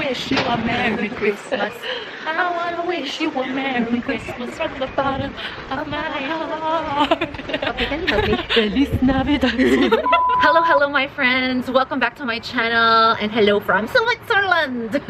wish you a Merry Christmas. I wanna wish you a Merry Christmas from the bottom of my heart. Okay, can you help me? Feliz Navidad. Hello my friends, welcome back to my channel, and hello from Switzerland.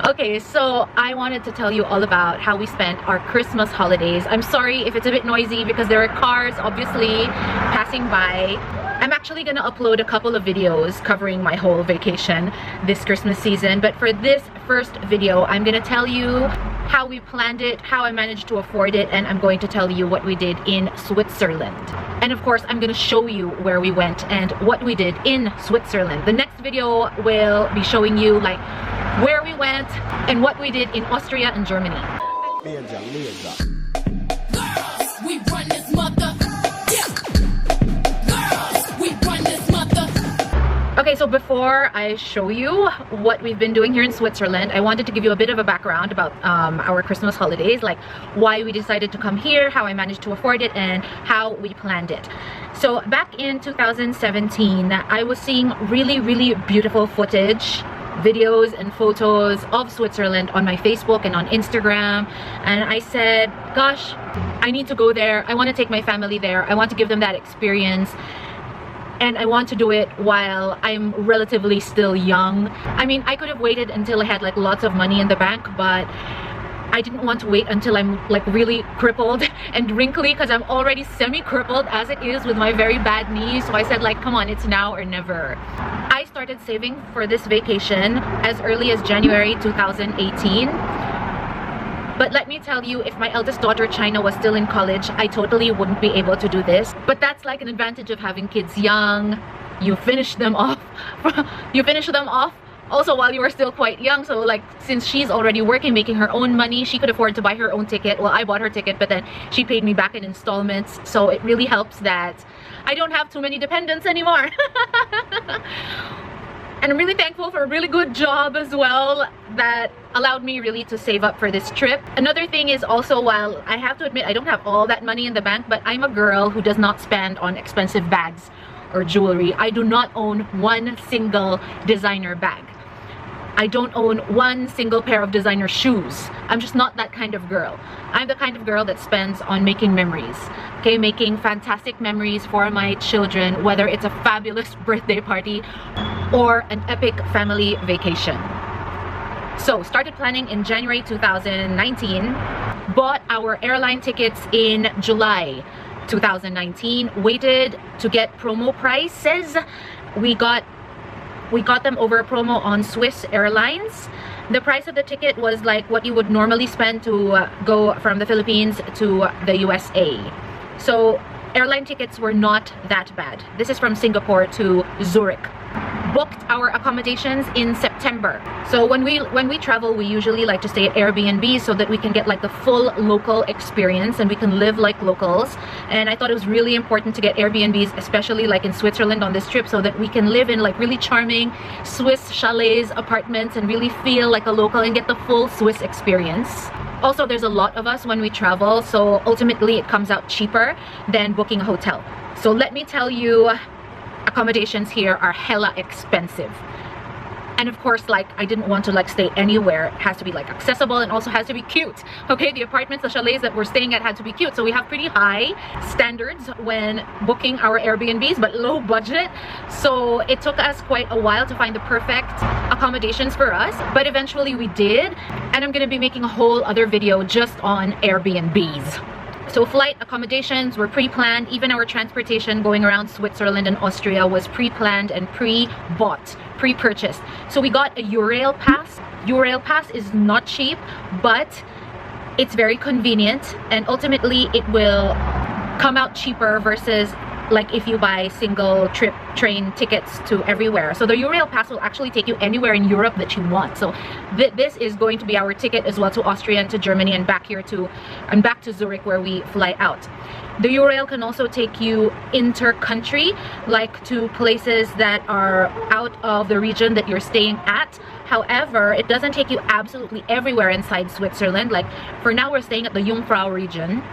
Okay, so I wanted to tell you all about how we spent our Christmas holidays. I'm sorry if it's a bit noisy because there are cars obviously passing by. I'm actually gonna upload a couple of videos covering my whole vacation this Christmas season, but for this first video I'm gonna tell you how we planned it, how I managed to afford it, and I'm going to tell you what we did in Switzerland. And of course I'm gonna show you where we went and what we did in Switzerland. The next video will be showing you like where we went and what we did in Austria and Germany. Girls, we run this mother. Okay, so before I show you what we've been doing here in Switzerland, I wanted to give you a bit of a background about our Christmas holidays, like why we decided to come here, how I managed to afford it, and how we planned it. So back in 2017, I was seeing really beautiful footage, videos and photos of Switzerland on my Facebook and on Instagram, and I said, gosh, I need to go there. I want to take my family there. I want to give them that experience. And I want to do it while I'm relatively still young. I mean, I could have waited until I had like lots of money in the bank, but I didn't want to wait until I'm like really crippled and wrinkly, because I'm already semi-crippled as it is with my very bad knees. So I said like, come on, it's now or never. I started saving for this vacation as early as January 2018. But let me tell you, if my eldest daughter China was still in college, I totally wouldn't be able to do this. But that's like an advantage of having kids young. You finish them off. You finish them off also while you are still quite young. So like, since she's already working, making her own money, she could afford to buy her own ticket. Well, I bought her ticket, but then she paid me back in installments. So it really helps that I don't have too many dependents anymore. And I'm really thankful for a really good job as well that allowed me really to save up for this trip. Another thing is also, while I have to admit I don't have all that money in the bank, but I'm a girl who does not spend on expensive bags or jewelry. I do not own one single designer bag. I don't own one single pair of designer shoes. I'm just not that kind of girl. I'm the kind of girl that spends on making memories. Okay, making fantastic memories for my children, whether it's a fabulous birthday party or an epic family vacation. So started planning in January 2019, bought our airline tickets in July 2019, waited to get promo prices. We got them over a promo on Swiss Airlines. The price of the ticket was like what you would normally spend to go from the Philippines to the USA. So airline tickets were not that bad. This is from Singapore to Zurich. Booked our accommodations in September. So when we travel, we usually like to stay at Airbnb so that we can get like the full local experience and we can live like locals. And I thought it was really important to get Airbnbs, especially like in Switzerland on this trip, so that we can live in like really charming Swiss chalets, apartments, and really feel like a local and get the full Swiss experience. Also, there's a lot of us when we travel, so ultimately it comes out cheaper than booking a hotel. So let me tell you, accommodations here are hella expensive. And of course, like, I didn't want to like stay anywhere. It has to be like accessible and also has to be cute. Okay, the apartments, the chalets that we're staying at had to be cute. So we have pretty high standards when booking our Airbnbs, but low budget. So it took us quite a while to find the perfect accommodations for us, but eventually we did. And I'm gonna be making a whole other video just on Airbnbs. So flight accommodations were pre-planned. Even our transportation going around Switzerland and Austria was pre-planned and pre-bought, pre-purchased. So we got a Eurail pass. Eurail pass is not cheap, but it's very convenient, and ultimately it will come out cheaper versus like if you buy single trip train tickets to everywhere. So the Eurail pass will actually take you anywhere in Europe that you want. So this is going to be our ticket as well to Austria and to Germany and back here to back to Zurich where we fly out. The Eurail can also take you inter-country, like to places that are out of the region that you're staying at. However, it doesn't take you absolutely everywhere inside Switzerland. Like for now, we're staying at the Jungfrau region.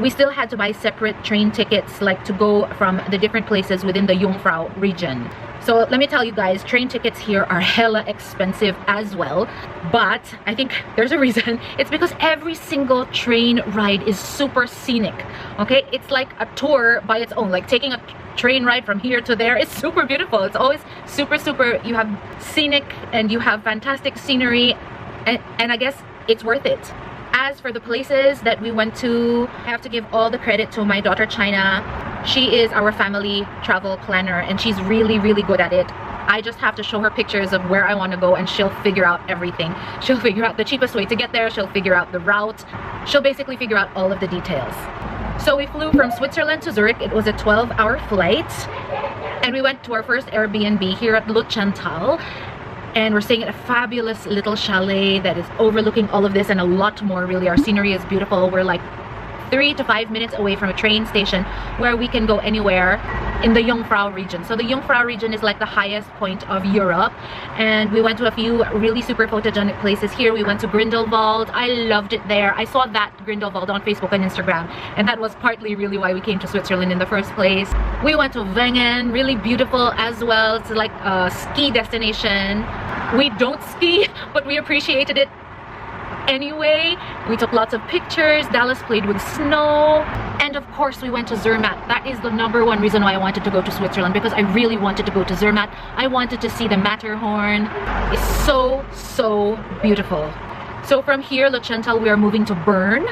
We still had to buy separate train tickets, like to go from the different places within the Jungfrau region. So let me tell you guys, train tickets here are hella expensive as well. But I think there's a reason. It's because every single train ride is super scenic. Okay, it's like a tour by its own. Like taking a train ride from here to there is super beautiful. It's always super, you have scenic and you have fantastic scenery, and I guess it's worth it. As for the places that we went to, I have to give all the credit to my daughter China. She is our family travel planner and she's really good at it. I just have to show her pictures of where I want to go and she'll figure out everything. She'll figure out the cheapest way to get there, she'll figure out the route, she'll basically figure out all of the details. So we flew from Switzerland to Zurich. It was a 12-hour flight and we went to our first Airbnb here at Luchental. And we're staying at a fabulous little chalet that is overlooking all of this and a lot more, really. Our scenery is beautiful. We're like 3 to 5 minutes away from a train station where we can go anywhere in the Jungfrau region. So the Jungfrau region is like the highest point of Europe, and we went to a few really super photogenic places here. We went to Grindelwald. I loved it there. I saw that Grindelwald on Facebook and Instagram, and that was partly really why we came to Switzerland in the first place. We went to Wengen, really beautiful as well. It's like a ski destination. We don't ski, but we appreciated it anyway. We took lots of pictures. Dallas played with snow, and of course we went to Zermatt. That is the #1 reason why I wanted to go to Switzerland, because I really wanted to go to Zermatt. I wanted to see the Matterhorn. It's so beautiful. So from here, Luchental, we are moving to Bern,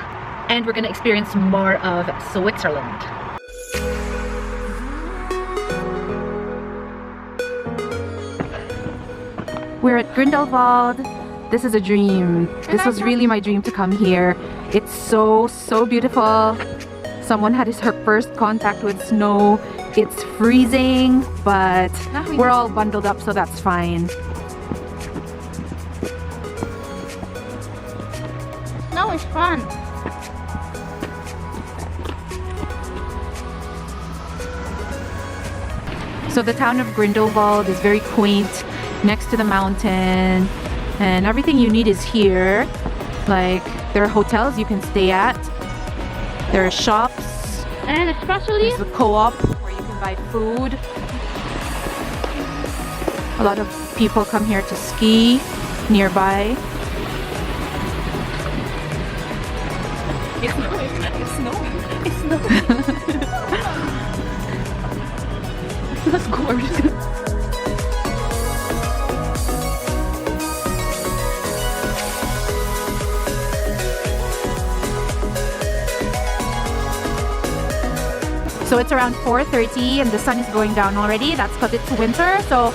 and we're gonna experience more of Switzerland. We're at Grindelwald. This is a dream. This was really my dream to come here. It's so beautiful. Someone had her first contact with snow. It's freezing, but we're all bundled up, so that's fine. No, it's fun. So the town of Grindelwald is very quaint, next to the mountain, and everything you need is here. Like, there are hotels you can stay at, there are shops, And especially there's a co-op where you can buy food. A lot of people come here to ski nearby. it's snow. That's gorgeous. So it's around 4:30 and the sun is going down already. That's because it's winter, so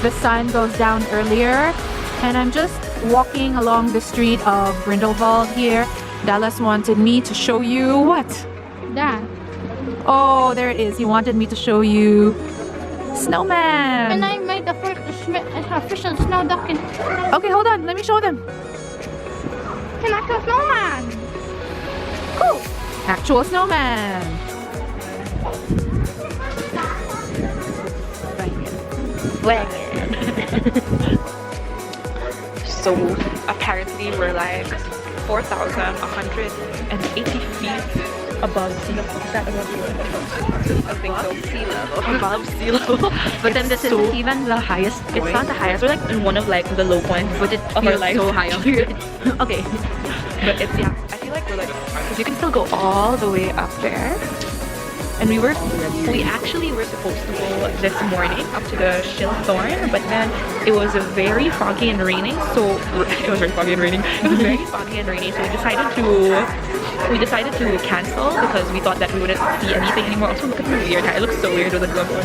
the sun goes down earlier. And I'm just walking along the street of Grindelwald here. Dallas wanted me to show you what? That. Oh, there it is. He wanted me to show you snowman. And I made the first official snow duck in. Okay, hold on. Let me show them. Can I go snowman? Cool. Actual snowman. So apparently we're like 4,180 feet above sea level. Is that above sea level? I think so. Sea level. Above sea level. But then this is even the highest. It's not the highest. We're like in one of like the low points. But it feels so high up here. Okay. But it's, yeah. I feel like we're like, because you can still go all the way up there. And we actually were supposed to go this morning up to the Schilthorn, but then it was very foggy and raining. So it was very foggy and raining. It was very foggy and raining. So we decided to cancel because we thought that we wouldn't see anything anymore. Also, look at my weird hair. It looks so weird with a glove on.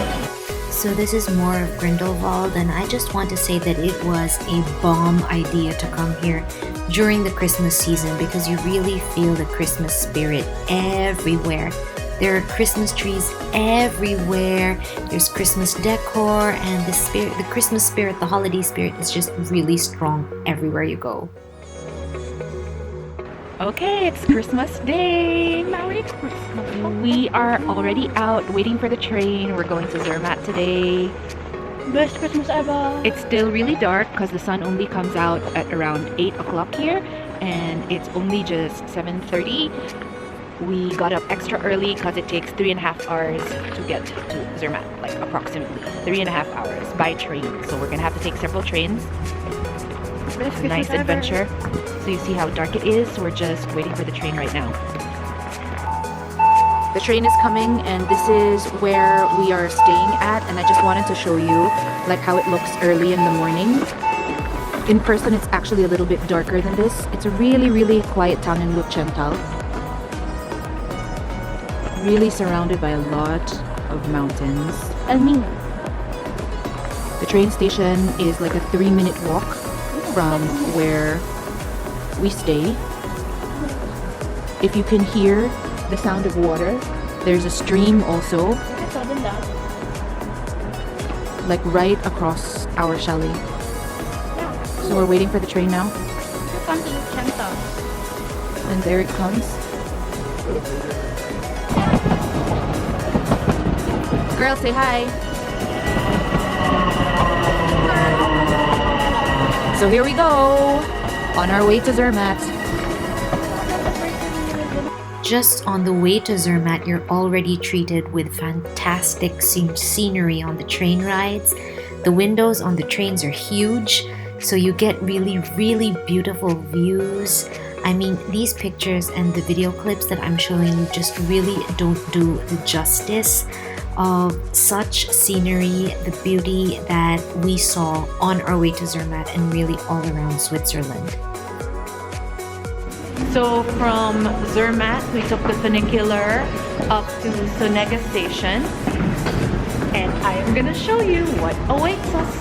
So this is more of Grindelwald, and I just want to say that it was a bomb idea to come here during the Christmas season because you really feel the Christmas spirit everywhere. There are Christmas trees everywhere. There's Christmas decor, and the Christmas spirit, the holiday spirit is just really strong everywhere you go. Okay, it's Christmas Day. Merry Christmas. We are already out waiting for the train. We're going to Zermatt today. Best Christmas ever. It's still really dark because the sun only comes out at around 8 o'clock here, and it's only just 7:30. we got up extra early because it takes 3.5 hours to get to Zermatt, like approximately 3.5 hours by train. So we're gonna have to take several trains. It's a nice adventure. So you see how dark it is. So we're just waiting for the train right now. The train is coming and this is where we are staying at, and I just wanted to show you like how it looks early in the morning. In person it's actually a little bit darker than this. It's a really quiet town in Luchental. Really surrounded by a lot of mountains. The train station is like a 3-minute walk from where we stay. If you can hear the sound of water, there's a stream also, like right across our chalet. So we're waiting for the train now. And there it comes. Girl, say hi. So here we go, on our way to Zermatt. Just on the way to Zermatt, you're already treated with fantastic scenery on the train rides. The windows on the trains are huge, so you get really beautiful views. I mean, these pictures and the video clips that I'm showing you just really don't do the justice of such scenery, the beauty that we saw on our way to Zermatt and really all around Switzerland. So from Zermatt, we took the funicular up to Sonega station, and I am gonna show you what awaits us.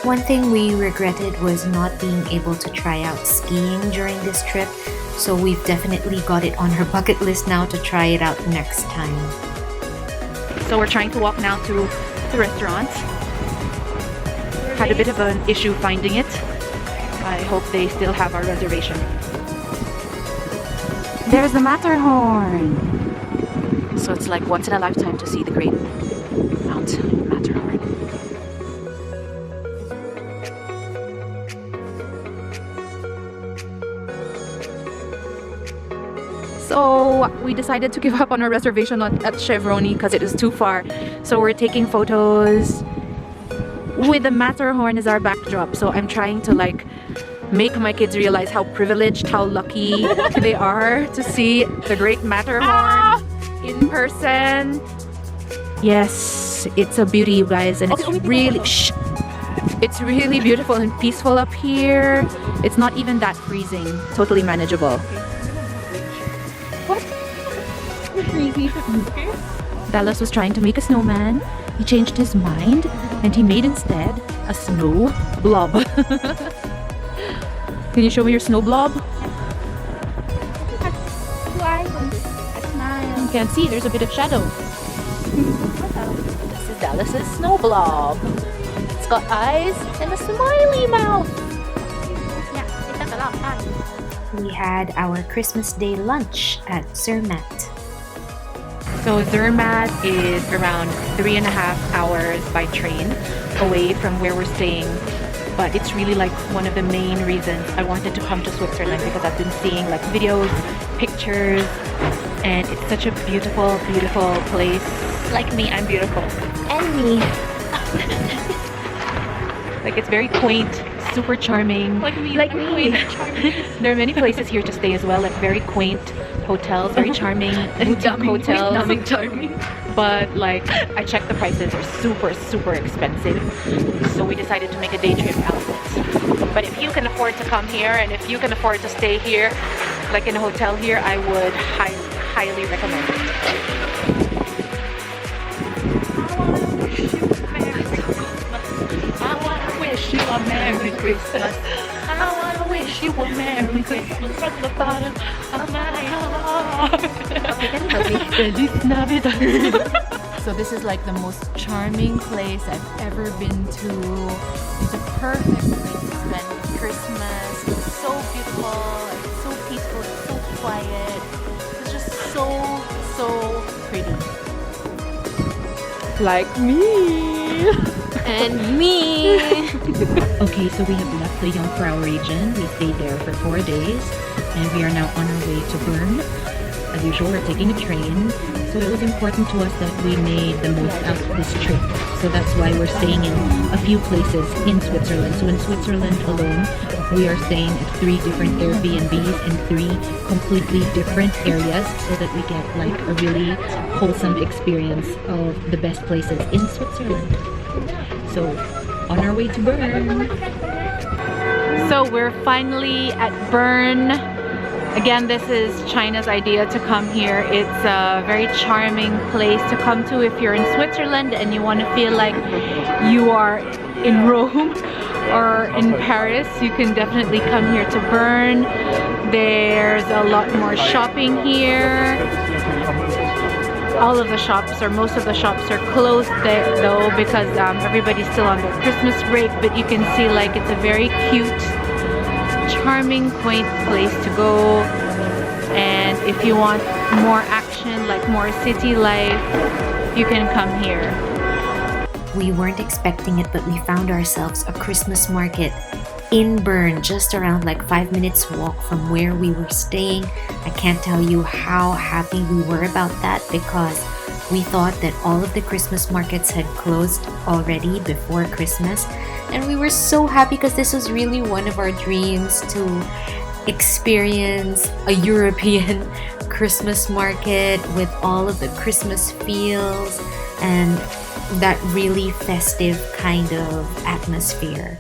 One thing we regretted was not being able to try out skiing during this trip, so we've definitely got it on our bucket list now to try it out next time. So we're trying to walk now to the restaurant. Had a bit of an issue finding it. I hope they still have our reservation. There's the Matterhorn! So it's like once in a lifetime to see the great Mount Matterhorn. So we decided to give up on our reservation at Chevroni because it is too far. So we're taking photos with the Matterhorn as our backdrop. So I'm trying to like make my kids realize how privileged, how lucky they are to see the great Matterhorn in person. Yes, it's a beauty, you guys, and it's really it's really beautiful and peaceful up here. It's not even that freezing, totally manageable. Dallas was trying to make a snowman. He changed his mind and he made instead a snow blob. Can you show me your snow blob? You can't see, there's a bit of shadow. This is Dallas's snow blob. It's got eyes and a smiley mouth. We had our Christmas Day lunch at Zermatt. So Zermatt is around 3.5 hours by train away from where we're staying. But it's really like one of the main reasons I wanted to come to Switzerland, because I've been seeing like videos, pictures, and it's such a beautiful place. Like me, I'm beautiful. And me. Like it's very quaint, super charming. Like me. There are many places here to stay as well, like very quaint hotels, very charming boutique hotels. Charming. But like I checked, the prices are super expensive. So we decided to make a day trip out of it. But if you can afford to come here and if you can afford to stay here, like in a hotel here, I would highly recommend it. I wanna wish you a Merry Christmas. I wanna wish you a Merry Christmas from the bottom of my heart. Feliz Navidad. So this is like the most charming place I've ever been to. It's a perfect place to spend Christmas. It's so beautiful, it's so peaceful, it's so quiet. It's just so pretty. Like me. And me! Okay, so we have left the Jungfrau region. We stayed there for 4 days and we are now on our way to Bern. As usual, we're taking a train. So it was important to us that we made the most out of this trip. So that's why we're staying in a few places in Switzerland. So in Switzerland alone, we are staying at 3 different Airbnbs in 3 completely different areas so that we get like a really wholesome experience of the best places in Switzerland. So on our way to Bern. So we're finally at Bern. Again, this is China's idea to come here. It's a very charming place to come to if you're in Switzerland and you want to feel like you are in Rome or in Paris. You can definitely come here to Bern. There's a lot more shopping here. All of the shops, or most of the shops, are closed there though because everybody's still on their Christmas break, but you can see like it's a very cute, charming, quaint place to go. And if you want more action, like more city life, you can come here. We weren't expecting it, but we found ourselves a Christmas market in Bern, just around like 5 minutes walk from where we were staying. I can't tell you how happy we were about that because we thought that all of the Christmas markets had closed already before Christmas, and we were so happy because this was really one of our dreams to experience a European Christmas market with all of the Christmas feels and that really festive kind of atmosphere.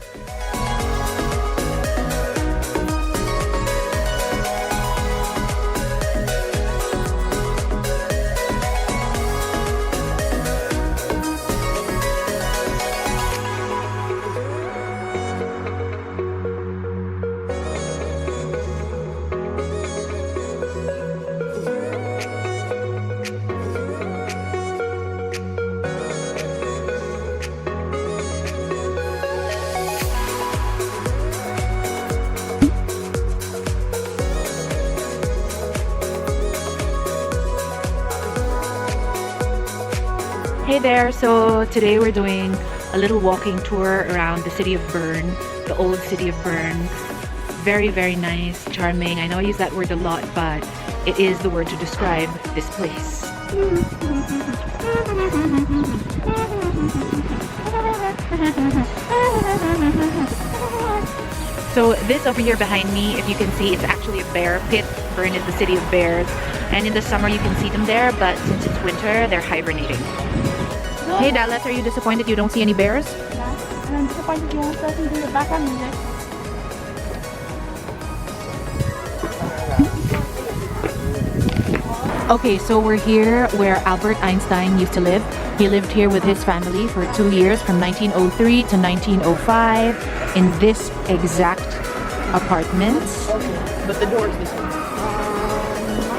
Hey there, so today we're doing a little walking tour around the city of Bern, the old city of Bern. Very, very nice, charming. I know I use that word a lot, but it is the word to describe this place. So this over here behind me, if you can see, it's actually a bear pit. Bern is the city of bears, and in the summer you can see them there, but since it's winter, they're hibernating. Hey Dallas, are you disappointed you don't see any bears? And I'm disappointed you won't listen to the background music. Okay, so we're here where Albert Einstein used to live. He lived here with his family for 2 years, from 1903 to 1905, in this exact apartment. But the door is this one.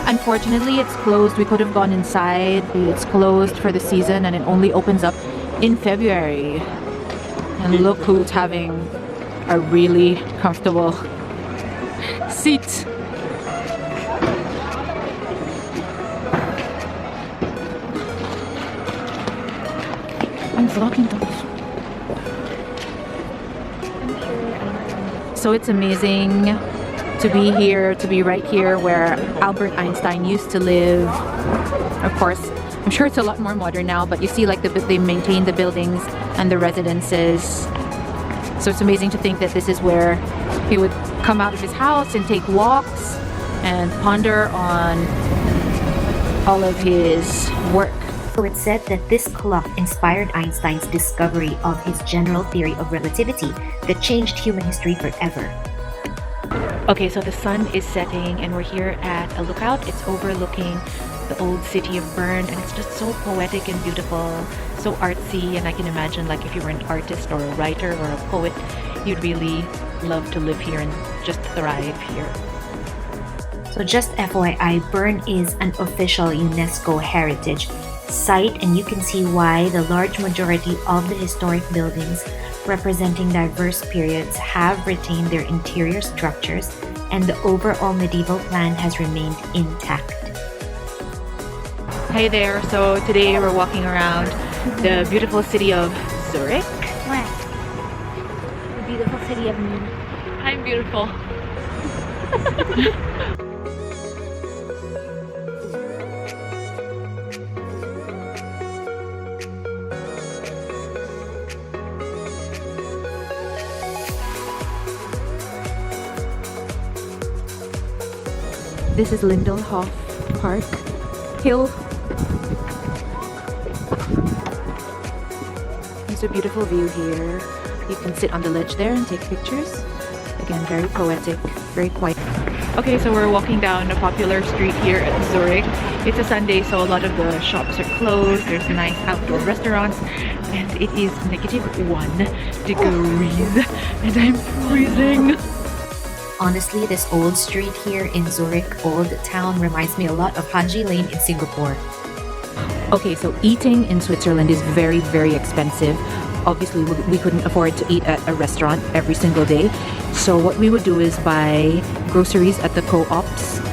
Unfortunately, it's closed. We could have gone inside. It's closed for the season and it only opens up in February. And look who's having a really comfortable seat. So it's amazing to be here, to be right here where Albert Einstein used to live. Of course, I'm sure it's a lot more modern now, but you see like they maintain the buildings and the residences. So it's amazing to think that this is where he would come out of his house and take walks and ponder on all of his work. So it's said that this clock inspired Einstein's discovery of his general theory of relativity that changed human history forever. Okay, so the sun is setting and we're here at a lookout. It's overlooking the old city of Bern and it's just so poetic and beautiful, so artsy, and I can imagine like if you were an artist or a writer or a poet, you'd really love to live here and just thrive here. So just FYI, Bern is an official UNESCO heritage sight, and you can see why the large majority of the historic buildings representing diverse periods have retained their interior structures, and the overall medieval plan has remained intact. Hi there. So today we're walking around the beautiful city of Zurich. The beautiful city of me. I'm beautiful. This is Lindelhof Park Hill. There's a beautiful view here. You can sit on the ledge there and take pictures. Again, very poetic, very quiet. Okay, so we're walking down a popular street here at Zurich. It's a Sunday, so a lot of the shops are closed. There's nice outdoor restaurants, and it is -1 degrees, and I'm freezing. Honestly, this old street here in Zurich, Old Town, reminds me a lot of Haji Lane in Singapore. Okay, so eating in Switzerland is very, very expensive. Obviously, we couldn't afford to eat at a restaurant every single day. So what we would do is buy groceries at the co-ops.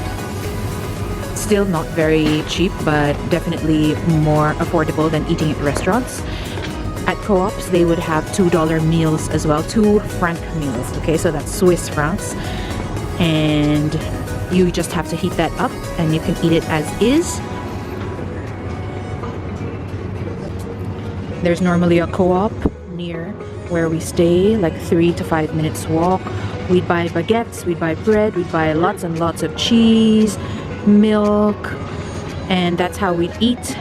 Still not very cheap, but definitely more affordable than eating at restaurants. At co-ops, they would have $2 meals as well, 2 franc meals. Okay, so that's Swiss francs. And you just have to heat that up and you can eat it as is. There's normally a co-op near where we stay, like 3 to 5 minutes walk. We'd buy baguettes, we'd buy bread, we'd buy lots and lots of cheese, milk, and that's how we'd eat.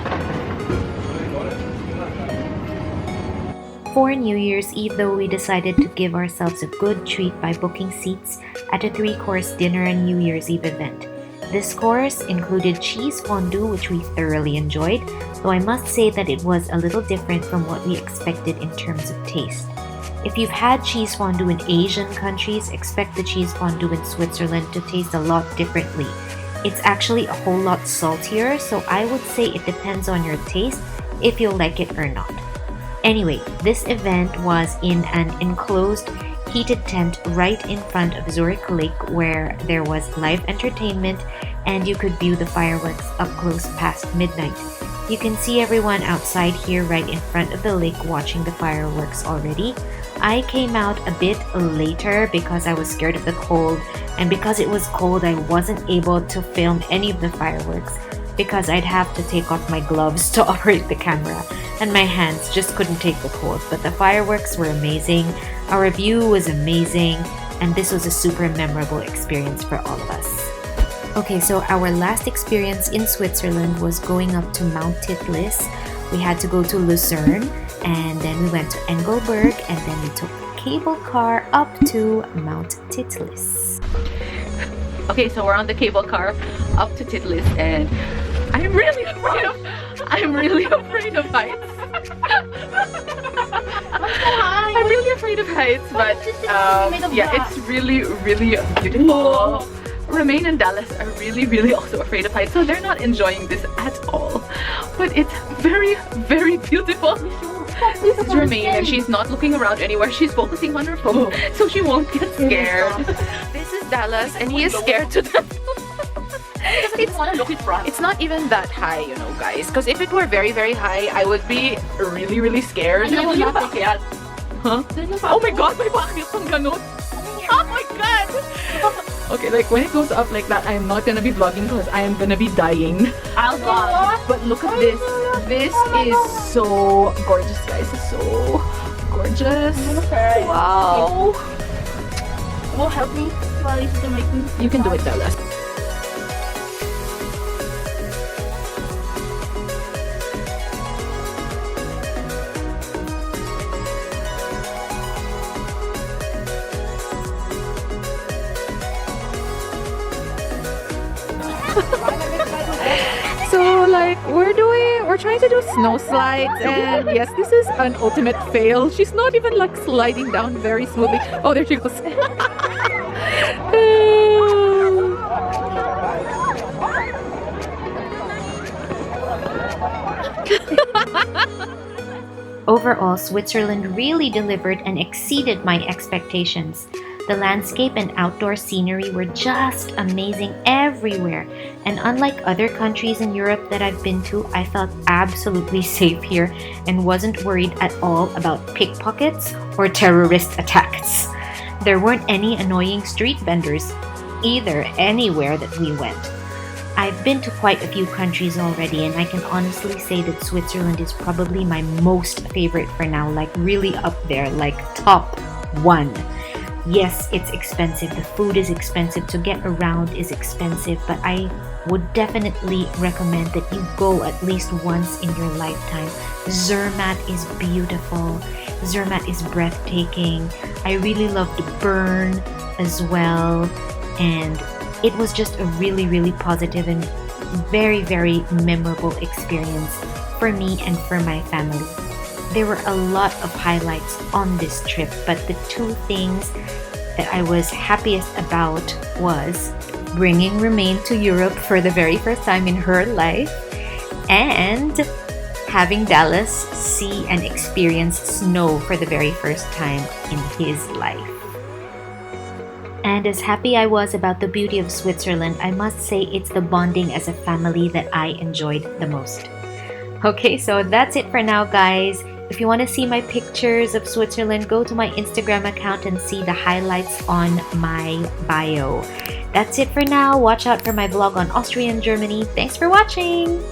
For New Year's Eve, though, we decided to give ourselves a good treat by booking seats at a 3-course dinner and New Year's Eve event. This course included cheese fondue, which we thoroughly enjoyed, though I must say that it was a little different from what we expected in terms of taste. If you've had cheese fondue in Asian countries, expect the cheese fondue in Switzerland to taste a lot differently. It's actually a whole lot saltier, so I would say it depends on your taste if you'll like it or not. Anyway, this event was in an enclosed, heated tent right in front of Zurich Lake, where there was live entertainment and you could view the fireworks up close past midnight. You can see everyone outside here right in front of the lake watching the fireworks already. I came out a bit later because I was scared of the cold, and because it was cold I wasn't able to film any of the fireworks because I'd have to take off my gloves to operate the camera, and my hands just couldn't take the cold. But the fireworks were amazing, our view was amazing, and this was a super memorable experience for all of us. Okay, so our last experience in Switzerland was going up to Mount Titlis. We had to go to Lucerne, and then we went to Engelberg, and then we took the cable car up to Mount Titlis. Okay, so we're on the cable car up to Titlis, and I'm really afraid of heights. I'm really afraid of heights, but yeah, it's really, really beautiful. Romaine and Dallas are really, really also afraid of heights, so they're not enjoying this at all. But it's very, very beautiful. This is Romaine, and she's not looking around anywhere. She's focusing on her phone, so she won't get scared. This is Dallas, and he is scared to death. It's not even that high, you know, guys. Because if it were very, very high, I would be really, really scared. Huh? Oh my god, may bakit ang ganun? Oh my god! Okay, like when it goes up like that, I am not gonna be vlogging because I am gonna be dying. I'll vlog. But look at this. This is so gorgeous, guys. It's so gorgeous. Wow. Will help me while you still making. You can do it, Dallas. So like we're trying to do snow slides, and yes, this is an ultimate fail. She's not even like sliding down very smoothly. Oh, there she goes. Overall, Switzerland really delivered and exceeded my expectations. The landscape and outdoor scenery were just amazing everywhere, and unlike other countries in Europe that I've been to, I felt absolutely safe here and wasn't worried at all about pickpockets or terrorist attacks. There weren't any annoying street vendors either anywhere that we went. I've been to quite a few countries already, and I can honestly say that Switzerland is probably my most favorite for now, like really up there, like top one. Yes, it's expensive. The food is expensive. To get around is expensive, but I would definitely recommend that you go at least once in your lifetime. Zermatt is beautiful. Zermatt is breathtaking. I really loved Bern as well, and it was just a really, really positive and very, very memorable experience for me and for my family. There were a lot of highlights on this trip, but the two things that I was happiest about was bringing Remain to Europe for the very first time in her life and having Dallas see and experience snow for the very first time in his life. And as happy I was about the beauty of Switzerland, I must say it's the bonding as a family that I enjoyed the most. Okay, so that's it for now, guys. If you want to see my pictures of Switzerland, go to my Instagram account and see the highlights on my bio. That's it for now. Watch out for my vlog on Austria and Germany. Thanks for watching!